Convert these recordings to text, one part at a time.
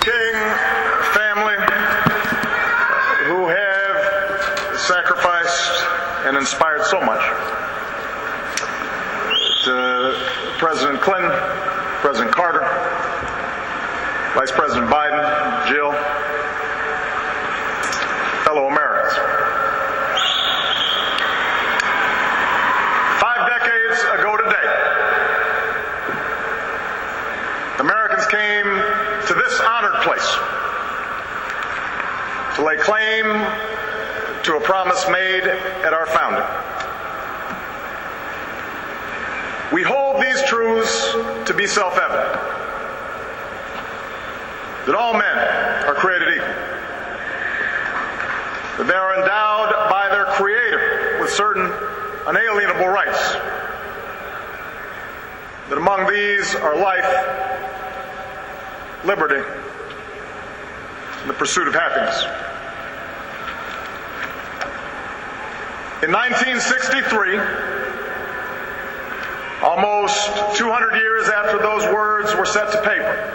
King family, who have sacrificed and inspired so much, to President Clinton, President Carter, Vice President Biden, Jill, fellow Americans. 5 decades ago today, Americans came to this honored place to lay claim to a promise made at our founding. We hold these truths to be self-evident, that all men are created equal, that they are endowed by their Creator with certain unalienable rights, that among these are life, liberty, and the pursuit of happiness. In 1963, almost 200 years after those words were set to paper,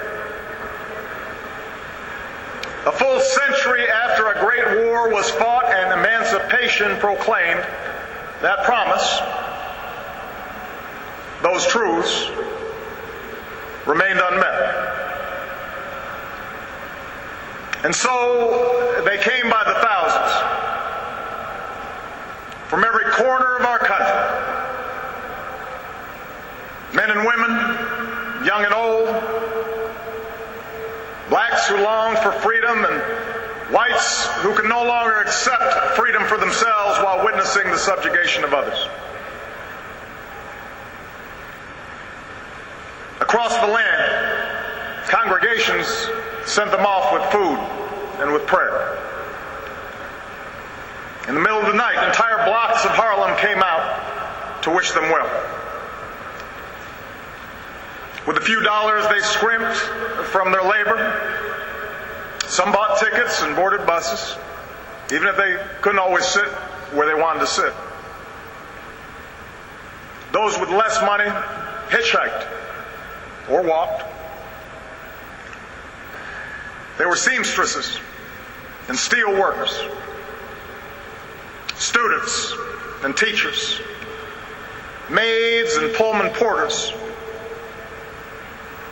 a full century after a great war was fought and emancipation proclaimed, that promise, those truths, remained unmet. And so they came by the thousands from every corner of our country. Men and women, young and old, blacks who longed for freedom and whites who could no longer accept freedom for themselves while witnessing the subjugation of others. Across the land, congregations sent them off with food and with prayer. In the middle of the night, entire blocks of Harlem came out to wish them well. With a few dollars they scrimped from their labor, some bought tickets and boarded buses, even if they couldn't always sit where they wanted to sit. Those with less money hitchhiked or walked. They were seamstresses and steel workers, students and teachers, maids and Pullman porters.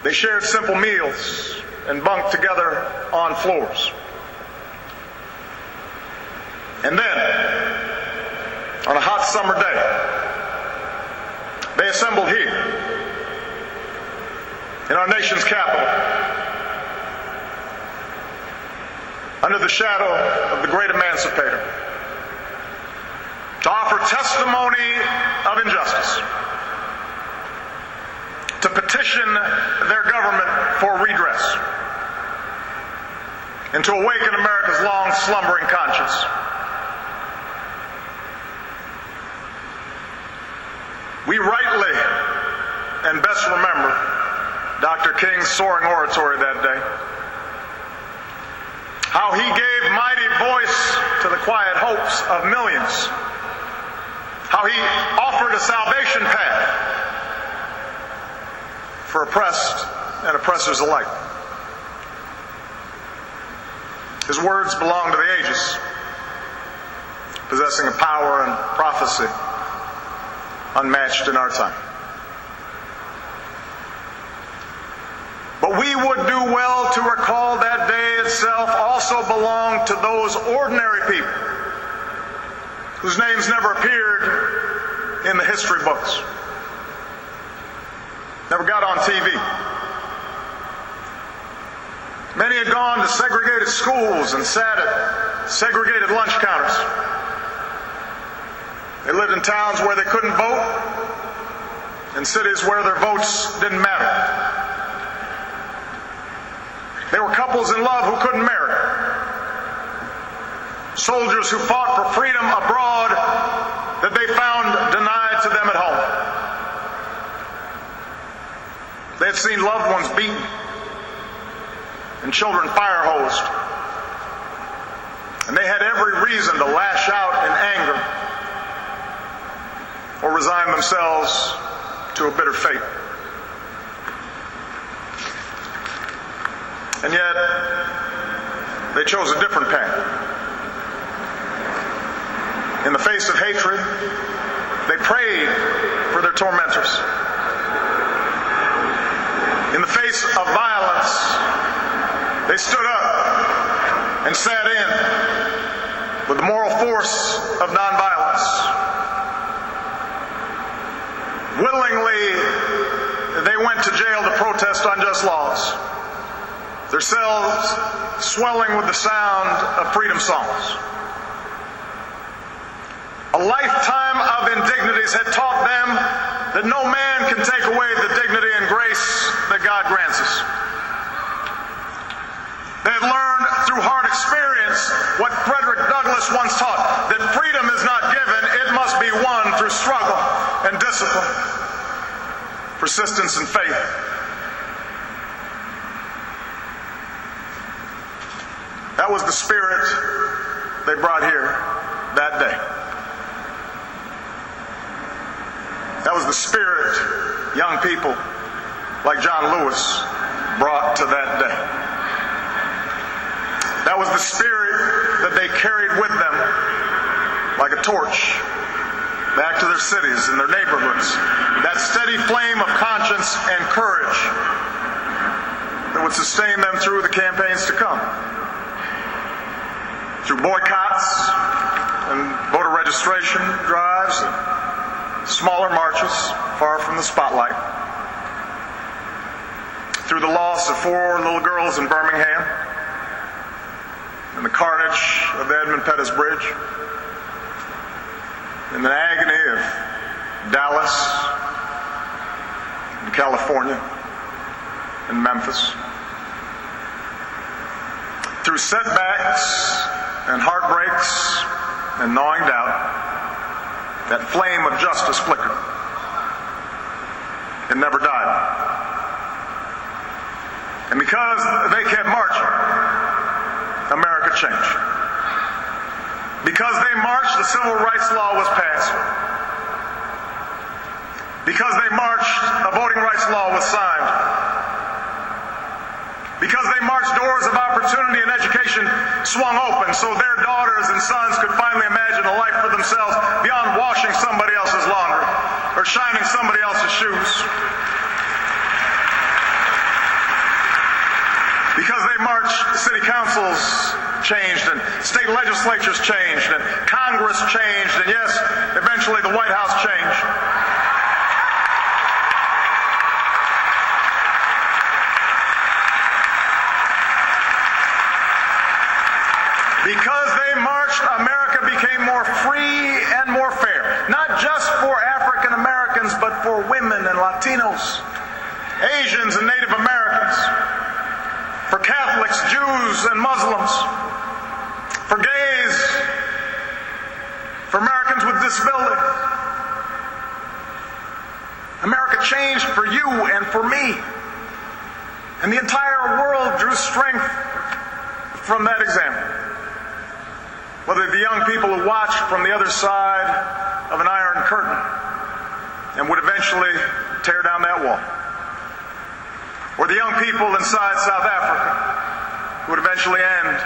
They shared simple meals and bunked together on floors. And then, on a hot summer day, they assembled here, in our nation's capital, under the shadow of the great emancipator, to offer testimony of injustice, to petition their government for redress, and to awaken America's long slumbering conscience. We rightly and best remember Dr. King's soaring oratory that day. How he gave mighty voice to the quiet hopes of millions. How he offered a salvation path for oppressed and oppressors alike. His words belong to the ages, possessing a power and prophecy unmatched in our time. But we would do well to recall that day itself also belonged to those ordinary people whose names never appeared in the history books, never got on TV. Many had gone to segregated schools and sat at segregated lunch counters. They lived in towns where they couldn't vote, in cities where their votes didn't matter. They were couples in love who couldn't marry. Soldiers who fought for freedom abroad that they found denied to them at home. They had seen loved ones beaten and children fire hosed. And they had every reason to lash out in anger or resign themselves to a bitter fate. And yet, they chose a different path. In the face of hatred, they prayed for their tormentors. In the face of violence, they stood up and sat in with the moral force of nonviolence. Willingly, they went to jail to protest unjust laws, their cells swelling with the sound of freedom songs. A lifetime of indignities had taught them that no man can take away the dignity and grace that God grants us. They had learned through hard experience what Frederick Douglass once taught, that freedom is not given, it must be won through struggle and discipline, persistence and faith. That was the spirit they brought here that day. That was the spirit young people like John Lewis brought to that day. That was the spirit that they carried with them like a torch back to their cities and their neighborhoods. That steady flame of conscience and courage that would sustain them through the campaigns to come. Through boycotts and voter registration drives and smaller marches far from the spotlight. Through the loss of 4 little girls in Birmingham and the carnage of the Edmund Pettus Bridge and the agony of Dallas and California and Memphis. Through setbacks and heartbreaks and gnawing doubt, that flame of justice flickered. It never died. And because they kept marching, America changed. Because they marched, the Civil Rights Law was passed. Because they marched, a Voting Rights Law was signed. Because they marched, doors of opportunity and education swung open so their daughters and sons could finally imagine a life for themselves beyond washing somebody else's laundry or shining somebody else's shoes. Because they marched, city councils changed and state legislatures changed and Congress changed and yes, eventually the White House changed. Because they marched, America became more free and more fair. Not just for African Americans, but for women and Latinos, Asians and Native Americans, for Catholics, Jews and Muslims, for gays, for Americans with disability. America changed for you and for me. And the entire world drew strength from that example. Whether the young people who watched from the other side of an iron curtain and would eventually tear down that wall, or the young people inside South Africa who would eventually end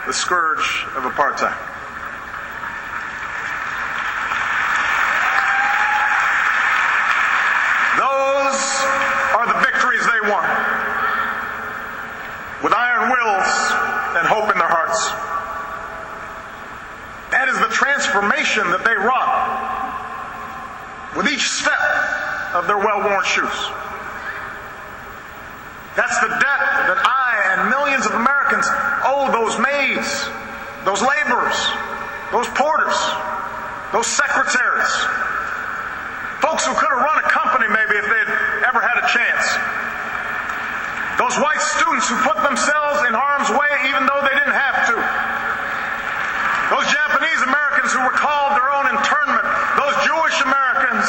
the scourge of apartheid. Those are the victories they won, with iron wills and hope in their hearts. That is the transformation that they wrought with each step of their well-worn shoes. That's the debt that I and millions of Americans owe those maids, those laborers, those porters, those secretaries, folks who could have run a company maybe if they'd ever had a chance. Those white students who put themselves in harm's way even though they didn't have to. Those Japanese Americans who were called their own internment. Those Jewish Americans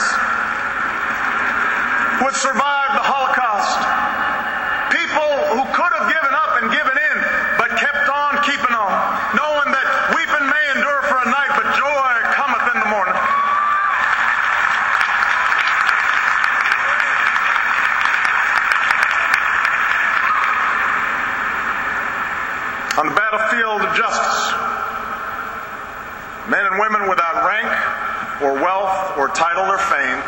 who had survived the Holocaust. People who could have given up and given in, but kept on keeping on, knowing that weeping may endure for a night, but joy cometh in the morning. On the battlefield of justice, men and women without rank or wealth or title or fame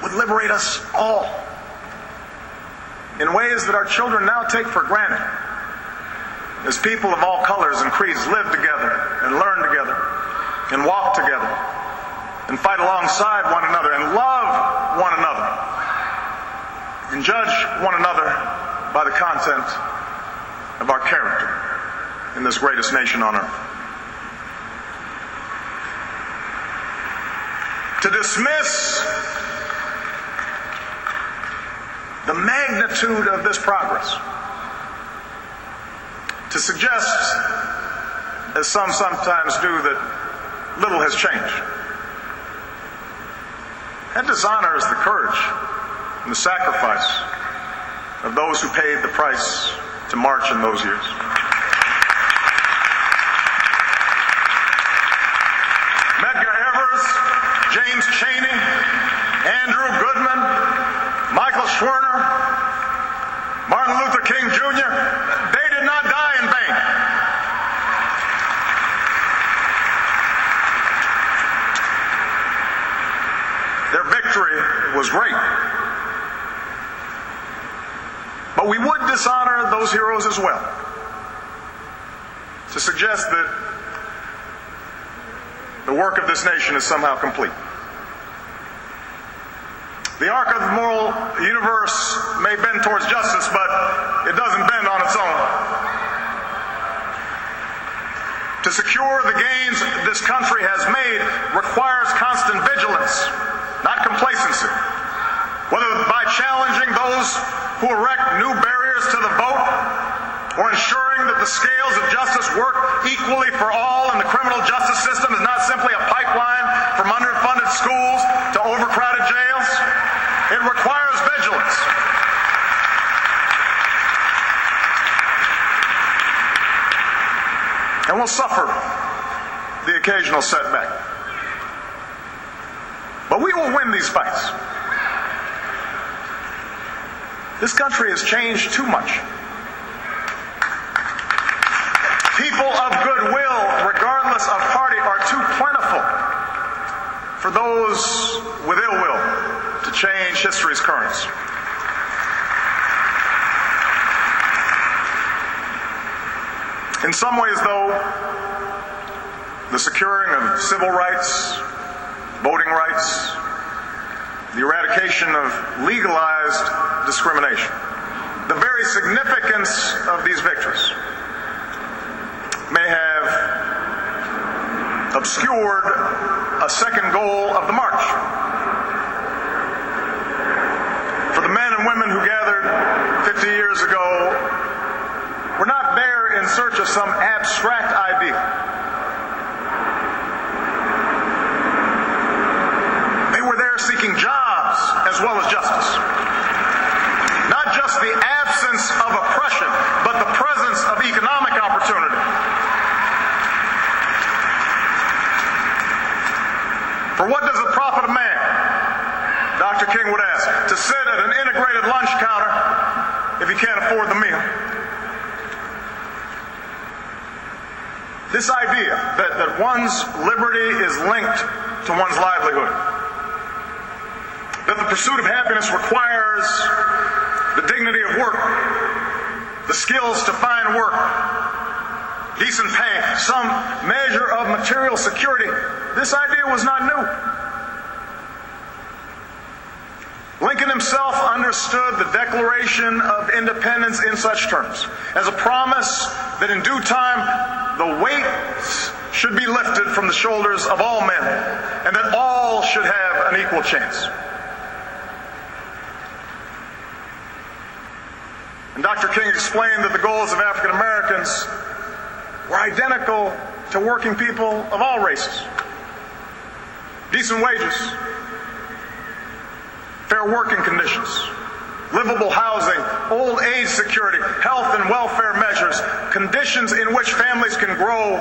would liberate us all in ways that our children now take for granted, as people of all colors and creeds live together and learn together and walk together and fight alongside one another and love one another and judge one another by the content of our character in this greatest nation on earth. To dismiss the magnitude of this progress, to suggest, as some sometimes do, that little has changed, that dishonors the courage and the sacrifice of those who paid the price to march in those years. Medgar Evers, James Chaney, Andrew Goodman, Michael Schwerner, Martin Luther King Jr., they did not die in vain. Their victory was great. But we would dishonor those heroes as well, to suggest that the work of this nation is somehow complete. The arc of the moral universe may bend towards justice, but it doesn't bend on its own. To secure the gains this country has made requires constant vigilance, not complacency. Whether by challenging those who erect new barriers to the vote, or ensuring that the scales of justice work equally for all and the criminal justice system is not simply a pipeline from underfunded schools to overcrowded jails, it requires vigilance. And we'll suffer the occasional setback. But we will win these fights. This country has changed too much. People of goodwill, regardless of party, are too plentiful for those with ill will to change history's currents. In some ways, though, the securing of civil rights, voting rights, the eradication of legalized discrimination, the very significance of these victories may have obscured a second goal of the march. For the men and women who gathered 50 years ago were not there in search of some abstract ideal. They were there seeking jobs as well as justice. Not just the absence of oppression, but the presence of economic opportunity. For what does it profit a man, Dr. King would ask, to sit at an integrated lunch counter if he can't afford the meal? This idea that one's liberty is linked to one's livelihood, that the pursuit of happiness requires the dignity of work, the skills to find work, decent pay, some measure of material security, this idea was not new. Lincoln himself understood the Declaration of Independence in such terms, as a promise that in due time the weights should be lifted from the shoulders of all men, and that all should have an equal chance. And Dr. King explained that the goals of African Americans were identical to working people of all races. Decent wages, fair working conditions, livable housing, old age security, health and welfare measures, conditions in which families can grow,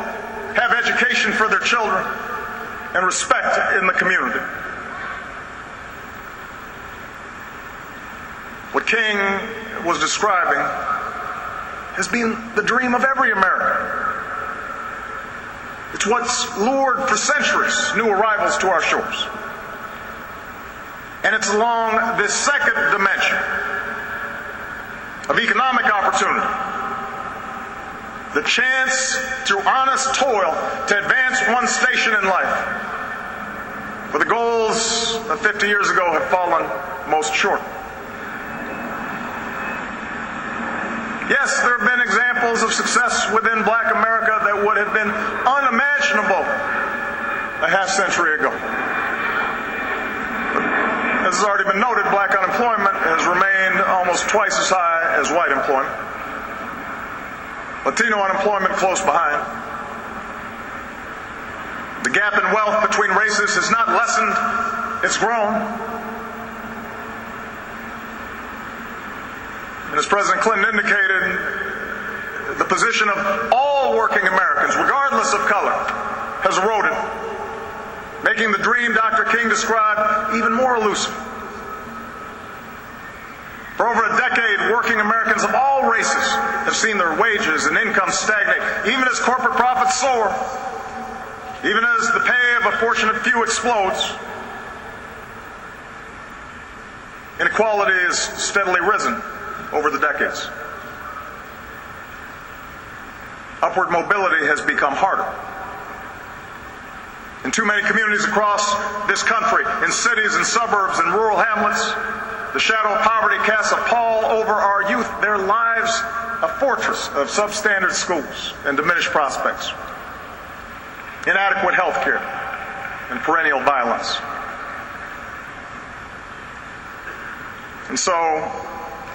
have education for their children, and respect in the community. What King was describing has been the dream of every American. It's what's lured for centuries new arrivals to our shores. And it's along this second dimension of economic opportunity, the chance through honest toil to advance one station in life, where the goals of 50 years ago have fallen most short. Yes, there have been examples of success within Black America that would have been unimaginable a half-century ago. As has already been noted, Black unemployment has remained almost twice as high as white employment. Latino unemployment close behind. The gap in wealth between races has not lessened, it's grown. And as President Clinton indicated, the position of all working Americans, regardless of color, has eroded, making the dream Dr. King described even more elusive. For over a decade, working Americans of all races have seen their wages and income stagnate, even as corporate profits soar, even as the pay of a fortunate few explodes. Inequality has steadily risen over the decades. Upward mobility has become harder. In too many communities across this country, in cities and suburbs and rural hamlets, the shadow of poverty casts a pall over our youth, their lives a fortress of substandard schools and diminished prospects, inadequate health care, and perennial violence. And so,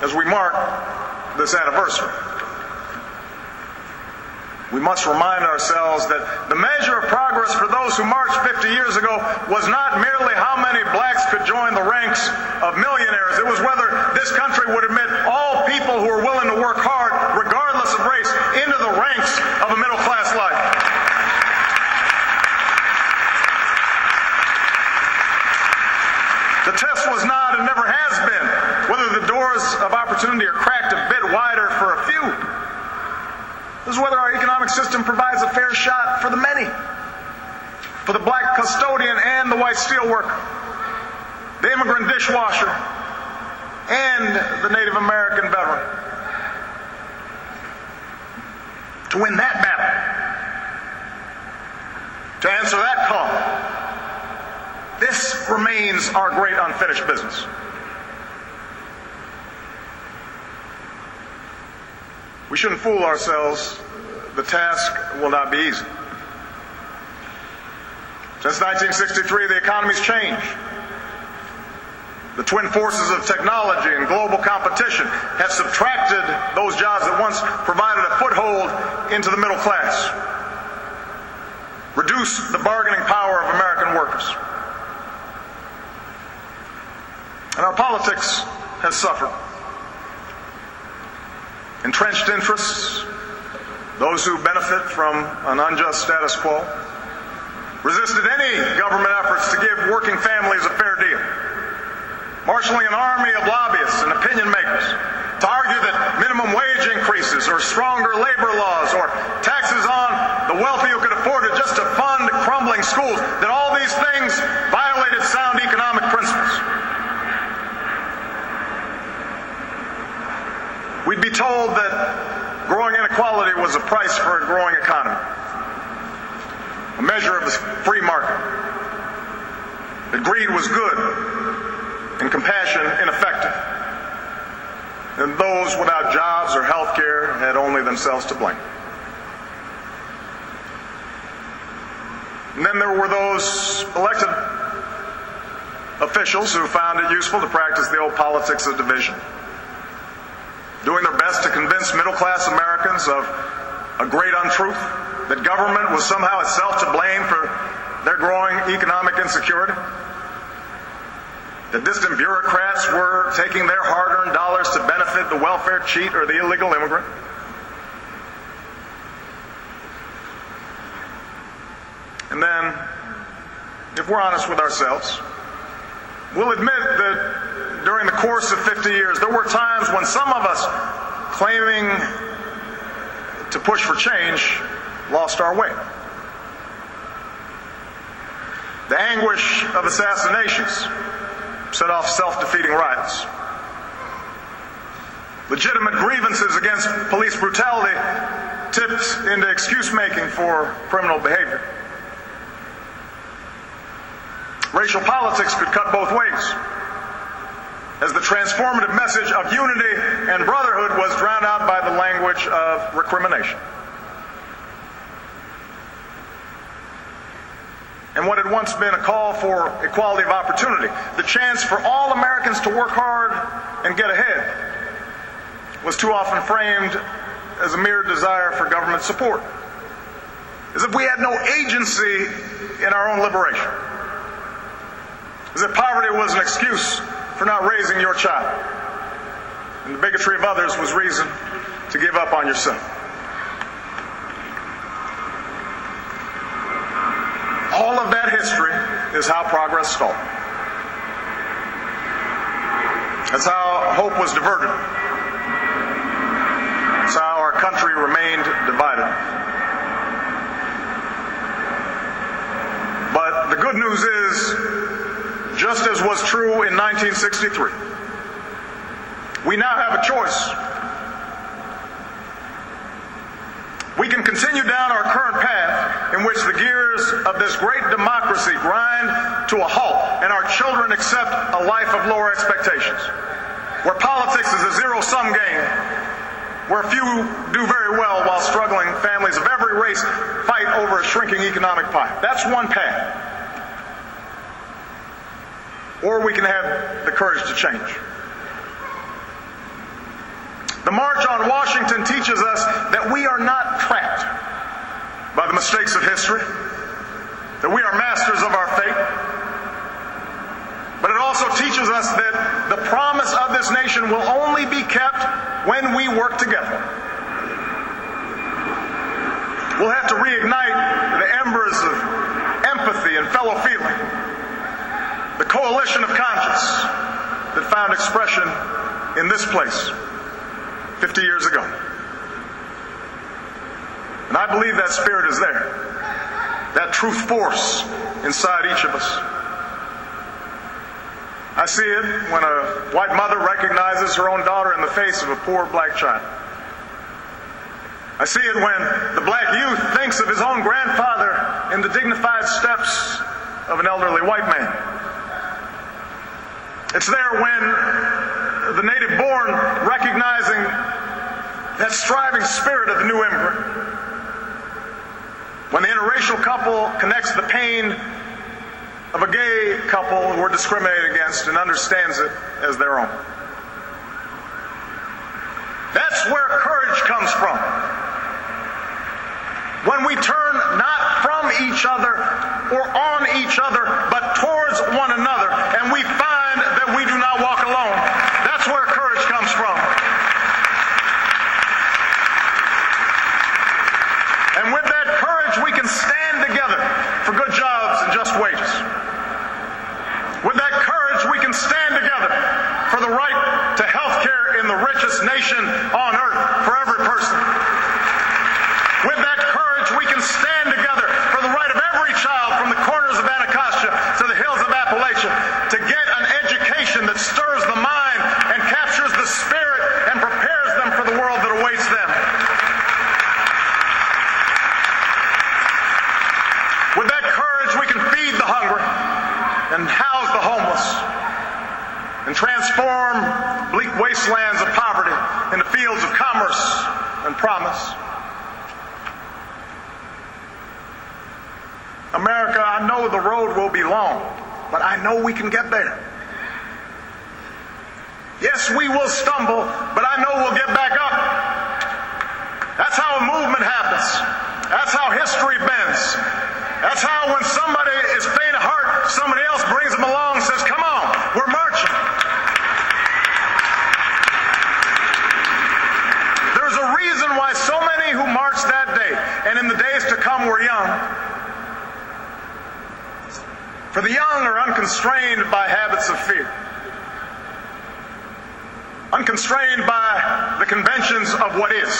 as we mark this anniversary, we must remind ourselves that the measure of progress for those who marched 50 years ago was not merely how many blacks could join the ranks of millionaires. It was whether this country would admit all people who are willing to work hard, regardless of race, into the ranks of a middle-class life. The test was not and never has been whether the doors of opportunity are cracked a bit wider for a few. This is whether our economic system provides a fair shot for the many, for the black custodian and the white steelworker, the immigrant dishwasher, and the Native American veteran. To win that battle, to answer that call, this remains our great unfinished business. We shouldn't fool ourselves. The task will not be easy. Since 1963, the economy's changed. The twin forces of technology and global competition have subtracted those jobs that once provided a foothold into the middle class, reduced the bargaining power of American workers. And our politics has suffered. Entrenched interests, those who benefit from an unjust status quo, resisted any government efforts to give working families a fair deal, marshaling an army of lobbyists and opinion makers to argue that minimum wage increases or stronger labor laws or taxes on the wealthy who could afford it just to fund crumbling schools, that all these things violated sound economic principles. We'd be told that growing inequality was a price for a growing economy, a measure of the free market, that greed was good and compassion ineffective, and those without jobs or health care had only themselves to blame. And then there were those elected officials who found it useful to practice the old politics of division, doing their best to convince middle-class Americans of a great untruth, that government was somehow itself to blame for their growing economic insecurity, that distant bureaucrats were taking their hard-earned dollars to benefit the welfare cheat or the illegal immigrant. And then, if we're honest with ourselves, we'll admit that during the course of 50 years, there were times when some of us, claiming to push for change lost our way. The anguish of assassinations set off self-defeating riots. Legitimate grievances against police brutality tipped into excuse-making for criminal behavior. Racial politics could cut both ways, as the transformative message of unity and brotherhood was drowned out by the language of recrimination. And what had once been a call for equality of opportunity, the chance for all Americans to work hard and get ahead, was too often framed as a mere desire for government support, as if we had no agency in our own liberation, as if poverty was an excuse for not raising your child, and the bigotry of others was reason to give up on yourself. All of that history is how progress stalled. That's how hope was diverted. That's how our country remained divided. But the good news is, just as was true in 1963, we now have a choice. We can continue down our current path in which the gears of this great democracy grind to a halt and our children accept a life of lower expectations, where politics is a zero-sum game, where few do very well while struggling families of every race fight over a shrinking economic pie. That's one path. Or we can have the courage to change. The March on Washington teaches us that we are not trapped by the mistakes of history, that we are masters of our fate. But it also teaches us that the promise of this nation will only be kept when we work together. We'll have to reignite the embers of empathy and fellow feeling, the coalition of conscience that found expression in this place 50 years ago. And I believe that spirit is there, that truth force inside each of us. I see it when a white mother recognizes her own daughter in the face of a poor black child. I see it when the black youth thinks of his own grandfather in the dignified steps of an elderly white man. It's there when the native born, recognizing that striving spirit of the new immigrant, when the interracial couple connects the pain of a gay couple who are discriminated against and understands it as their own. That's where courage comes from. When we turn not from each other or on each other, but towards one another, and we find that we do not walk alone. That's where courage comes from. And with that courage, we can stand together for good jobs and just wages. With that courage, we can stand together for the right to health care in the richest nation on earth for every person. With that courage, we can stand together for the right of every child from the corners of Anacostia to the hills of Appalachia to get an education that stirs the mind and captures the spirit and prepares them for the world that awaits them. With that courage, we can feed the hungry and house the homeless and transform bleak wastelands of poverty into fields of commerce and promise. America, I know the road will be long, but I know we can get there. Yes, we will stumble, but I know we'll get back up. That's how a movement happens. That's how history bends. That's how when somebody is faint of heart, somebody else brings them along and says, come on, we're marching. There's a reason why so many who marched that day and in the days to come were young. For the young are unconstrained by habits of fear, unconstrained by the conventions of what is.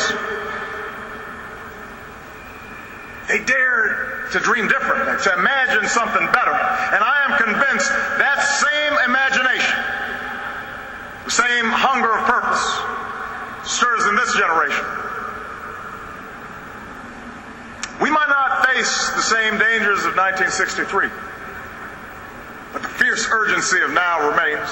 to dream differently, to imagine something better. And I am convinced that same imagination, the same hunger of purpose, stirs in this generation. We might not face the same dangers of 1963, but the fierce urgency of now remains.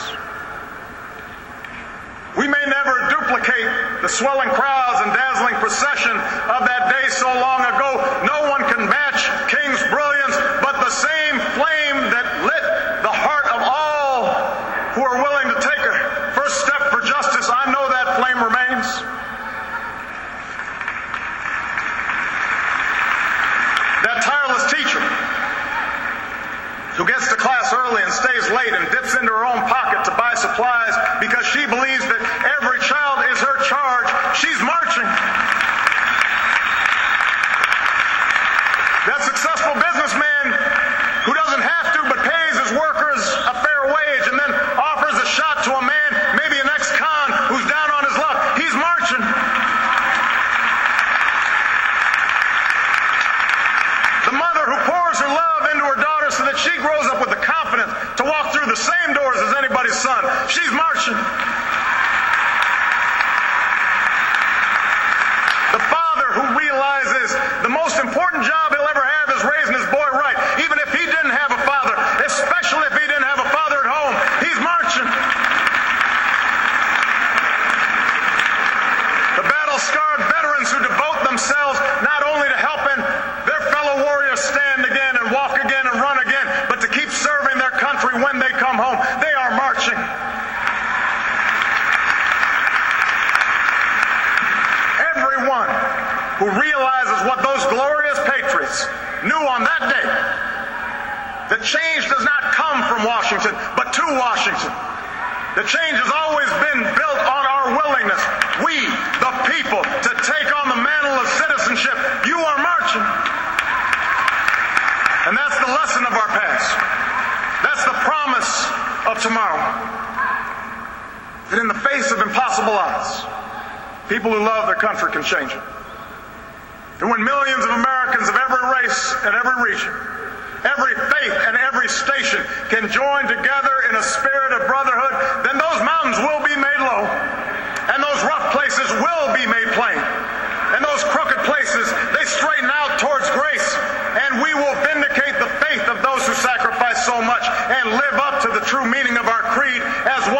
We may never duplicate the swelling crowds and dazzling procession of that day so long ago. No one can match King's brilliance, but the same flame that lit the heart of all who are willing to take a first step for justice, I know that flame remains. That tireless teacher who gets to class early and stays late and dips into her own pocket to buy supplies because she believes that every child is her charge, she's marching. That successful businessman who doesn't have to but pays his workers a fair wage and then offers a shot to a man, maybe an ex-con, who's down on his luck, he's marching. The mother who pours her love into her daughter so that she grows up with the confidence to walk through the same doors as anybody's son, she's marching. The father who realizes the most important job he'll ever have is raising his boy right, even if he didn't have a father, especially if he didn't have a father at home, he's marching. The battle-scarred veterans who devote themselves not only to helping their fellow warriors stand again and walk again and run again, but to keep serving their country when they come home, they are marching. Everyone who realizes what those glorious patriots knew on that day, that change does not come from Washington, but to Washington. The change has always been built on our willingness, we, the people, to take on the mantle of citizenship. You are marching. And that's the lesson of our past. That's the promise of tomorrow. That in the face of impossible odds, people who love their country can change it. And when millions of Americans of every race and every region, every faith and every station can join together in a spirit of brotherhood, then those mountains will be made low, and those rough places will be made plain, and those crooked places, they straighten out towards grace, and we will vindicate the faith of those who sacrifice so much and live up to the true meaning of our creed as one.